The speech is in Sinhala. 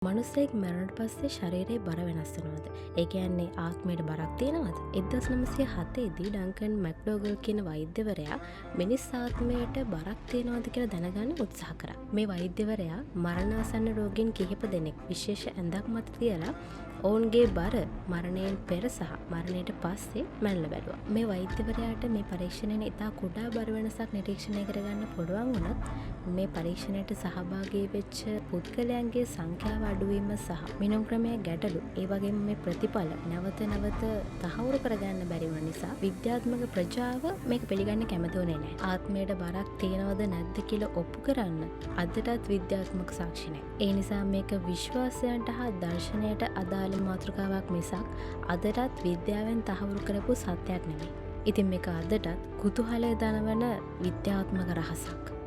මනුස්සයෙක් මැරුණට පස්සේ ශරීරයේ බර වෙනස් වෙනවද? ඒ කියන්නේ ආත්මයට බරක් තියෙනවද? 1907 දී ඩන්කන් මැක්ඩෝගල් කියන වෛද්‍යවරයා මිනිස් ආත්මයට බරක් තියෙනවද කියලා දැනගන්න උත්සාහ කරා. මේ වෛද්‍යවරයා මරණාසන්න රෝගීන් කිහිප දෙනෙක් විශේෂ ඇඳක් මත තියලා ඔවුන්ගේ බර මරණයෙන් පෙර සහ මරණයට පස්සේ මැනලා බැලුවා. මේ වෛද්‍යවරයාට මේ පරීක්ෂණයෙන් ඉතා කුඩා බර වෙනසක් නිරීක්ෂණය කරගන්න පුළුවන් වුණත් මේ පරීක්ෂණයට සහභාගී වෙච්ච පුද්ගලයන්ගේ සංඛ්‍යාව අඩුවීම සහ මිනුම් ක්‍රමයේ ගැටලු ඒ වගේම මේ ප්‍රතිඵල නැවත නැවත තහවුරු කරගන්න බැරි වුණ නිසා විද්‍යාත්මක ප්‍රජාව මේක පිළිගන්න කැමති වුණේ නැහැ. ආත්මයට බරක් තියනවද නැද්ද කියලා ඔප්පු කරන්න අදටත් විද්‍යාත්මක සාක්ෂි නැහැ. ඒ නිසා මේක විශ්වාසයන්ට හා දර්ශනයට අදාළ මාතෘකාවක් මිසක් අදටත් විද්‍යාවෙන් තහවුරු කරපු සත්‍යයක් නෙමෙයි. ඉතින් මේක අදටත් කුතුහලය දනවන විද්‍යාත්මක රහසක්.